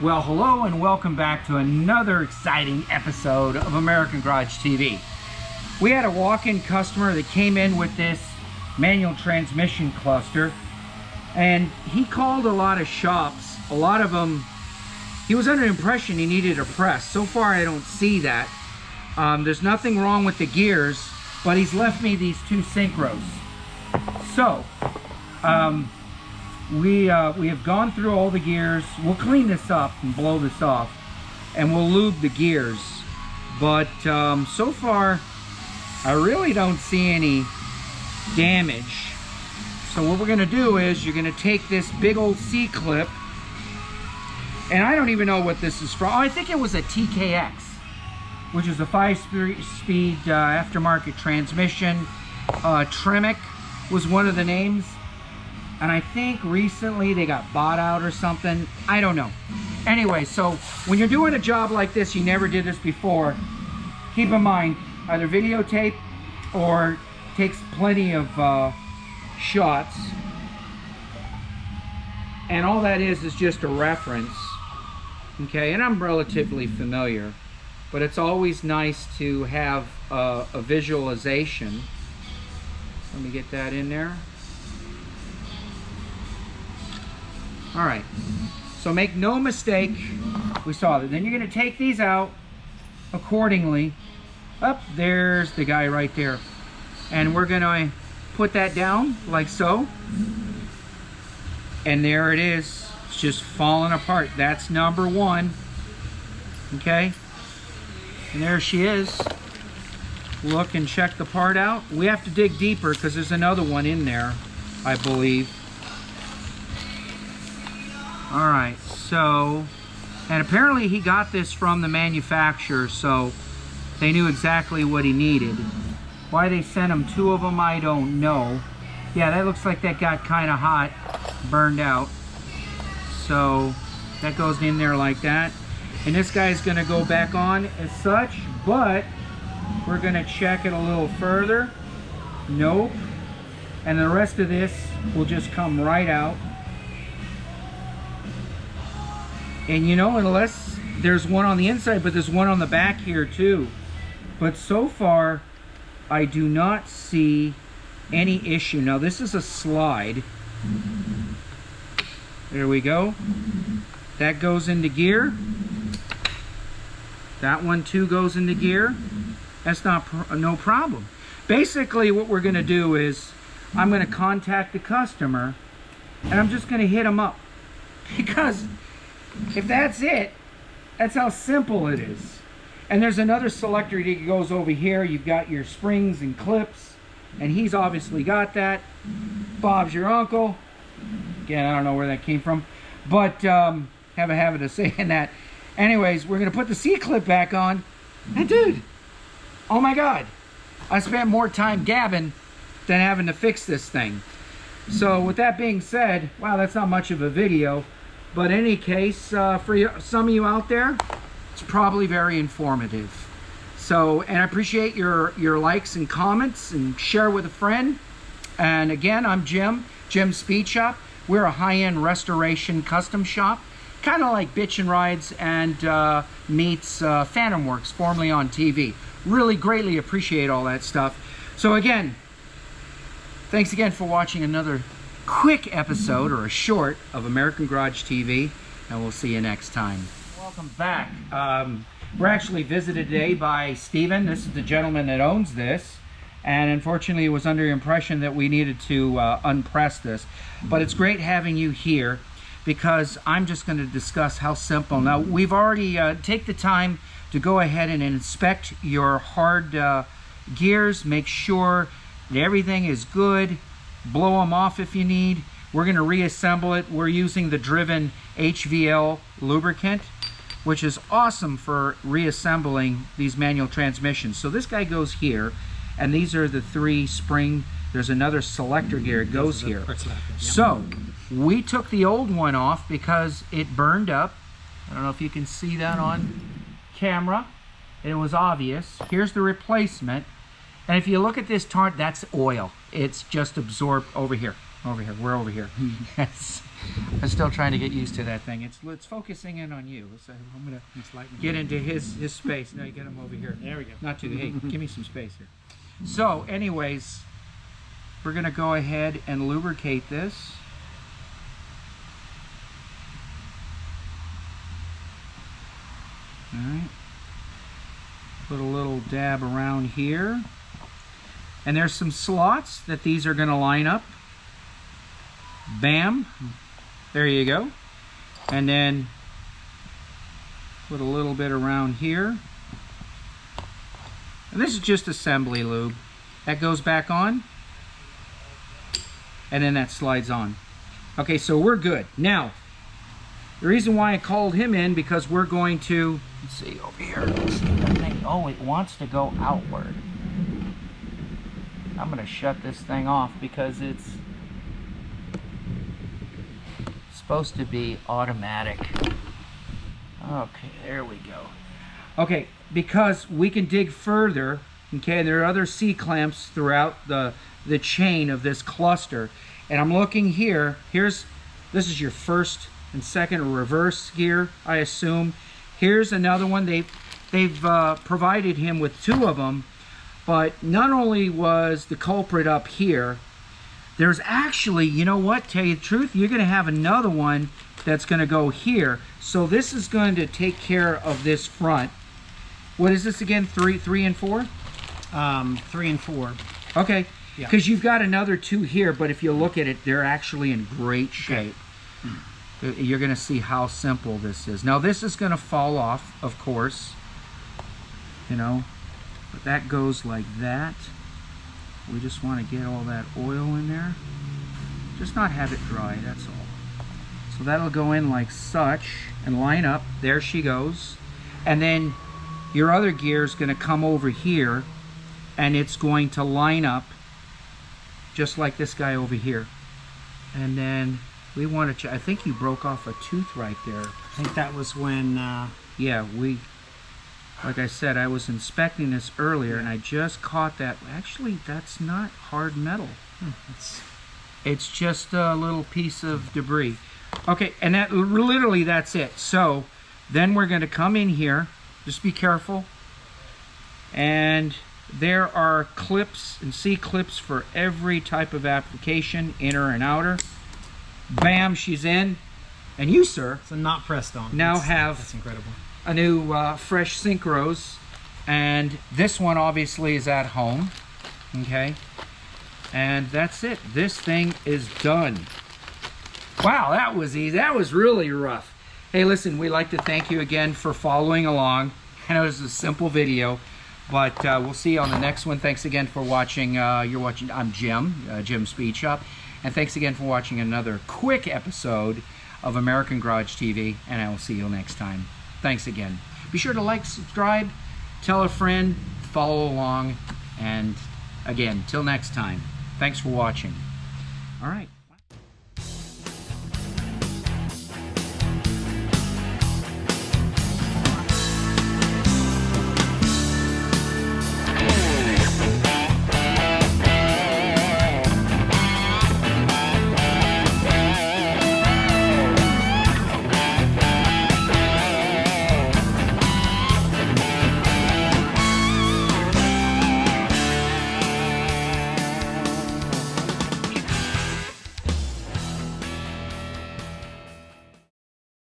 Well, hello and welcome back to another exciting episode of American Garage TV. We had a walk-in customer that came in with this manual transmission cluster, and he called a lot of shops. A lot of them, he was under the impression he needed a press. So far I don't see that. There's nothing wrong with the gears, but he's left me these two synchros. So, we have gone through all the gears. We'll clean this up and blow this off, and we'll lube the gears. But so far, I really don't see any damage. So what we're gonna do is you're gonna take this big old C-clip, and I don't even know what this is from. Oh, I think it was a TKX, which is a 5-speed aftermarket transmission. Tremec was one of the names. And I think recently they got bought out or something. I don't know. Anyway, so when you're doing a job like this, you never did this before, keep in mind, either videotape or takes plenty of shots. And all that is just a reference. Okay, and I'm relatively familiar, but it's always nice to have a visualization. Let me get that in there. All right, so make no mistake, we saw that. Then you're gonna take these out accordingly. Up, there's the guy right there. And we're gonna put that down like so. And there it is, it's just falling apart. That's number one, okay? And there she is. Look and check the part out. We have to dig deeper because there's another one in there, I believe. All right, so, and apparently he got this from the manufacturer, so they knew exactly what he needed. Why they sent him two of them, I don't know. Yeah, that looks like that got kind of hot, burned out. So that goes in there like that. And this guy's gonna go back on as such, but we're gonna check it a little further. Nope. And the rest of this will just come right out. And you know, unless there's one on the inside, but there's one on the back here too. But so far, I do not see any issue. Now this is a slide. There we go. That goes into gear. That one too goes into gear. That's no problem. Basically what we're gonna do is, I'm gonna contact the customer and I'm just gonna hit them up. Because if that's it, that's how simple it is. And there's another selector that goes over here. You've got your springs and clips, and he's obviously got that. Bob's your uncle. Again, I don't know where that came from, but have a habit of saying that. Anyways, we're gonna put the C-clip back on, and dude, oh my God, I spent more time gabbing than having to fix this thing. So with that being said, wow, that's not much of a video. But in any case, for some of you out there, it's probably very informative. So, and I appreciate your likes and comments, and share with a friend. And again, I'm Jim Speed Shop. We're a high-end restoration custom shop, kind of like Bitchin' Rides and meets Phantom Works, formerly on TV. Really greatly appreciate all that stuff. So again, thanks again for watching another quick episode, or a short, of American Garage TV, and we'll see you next time. Welcome back. We're actually visited today by Steven. This is the gentleman that owns this, and unfortunately it was under the impression that we needed to unpress this. But it's great having you here, because I'm just going to discuss how simple. Now, we've already take the time to go ahead and inspect your hard gears, make sure that everything is good. Blow them off if you need. We're going to reassemble it. We're using the Driven HVL lubricant, which is awesome for reassembling these manual transmissions. So this guy goes here, and these are the 3 spring. There's another selector gear. It goes here. So we took the old one off because it burned up. I don't know if you can see that on camera. It was obvious. Here's the replacement. And if you look at this tarp, that's oil. It's just absorbed over here. Over here. We're over here. Yes. I'm still trying to get used to that thing. It's focusing in on you. So I'm gonna get into his space. No, you get him over here. There we go. Not too. Hey, give me some space here. So, anyways, we're gonna go ahead and lubricate this. All right. Put a little dab around here, and there's some slots that these are gonna line up. Bam. There you go. And then put a little bit around here. And this is just assembly lube. That goes back on. And then that slides on. Okay, so we're good. Now, the reason why I called him in, because we're going to, let's see over here. Let's see that thing. Oh, it wants to go outward. I'm going to shut this thing off because it's supposed to be automatic. Okay, there we go. Okay, because we can dig further, okay, there are other C-clamps throughout the chain of this cluster. And I'm looking here, this is your first and second reverse gear, I assume. Here's another one. They've provided him with 2 of them, but not only was the culprit up here, there's actually, you know what, tell you the truth, you're going to have another one that's going to go here. So this is going to take care of this front. What is this again, 3 and 4? 3 and 4. Okay, because you've got another 2 here, but if you look at it, they're actually in great shape. Okay. You're going to see how simple this is. Now this is going to fall off, of course, you know, but that goes like that. We just want to get all that oil in there. Just not have it dry, that's all. So that'll go in like such and line up. There she goes. And then your other gear is going to come over here and it's going to line up just like this guy over here. And then we want to, I think you broke off a tooth right there. I think that was when... yeah, like I said, I was inspecting this earlier and I just caught that. Actually, that's not hard metal. It's just a little piece of debris. Okay, and that literally that's it. So then we're going to come in here. Just be careful. And there are clips and C-clips for every type of application, inner and outer. Bam, she's in. And you, sir, so not pressed on. Now that's incredible. A new fresh Synchros, and this one obviously is at home. Okay, and that's it. This thing is done. Wow, that was easy. That was really rough. Hey, listen, we'd like to thank you again for following along. I know it was a simple video, but we'll see you on the next one. Thanks again for watching. I'm Jim, Jim Speed Shop, and thanks again for watching another quick episode of American Garage TV, and I will see you next time. Thanks again. Be sure to like, subscribe, tell a friend, follow along, and again, till next time, thanks for watching. All right.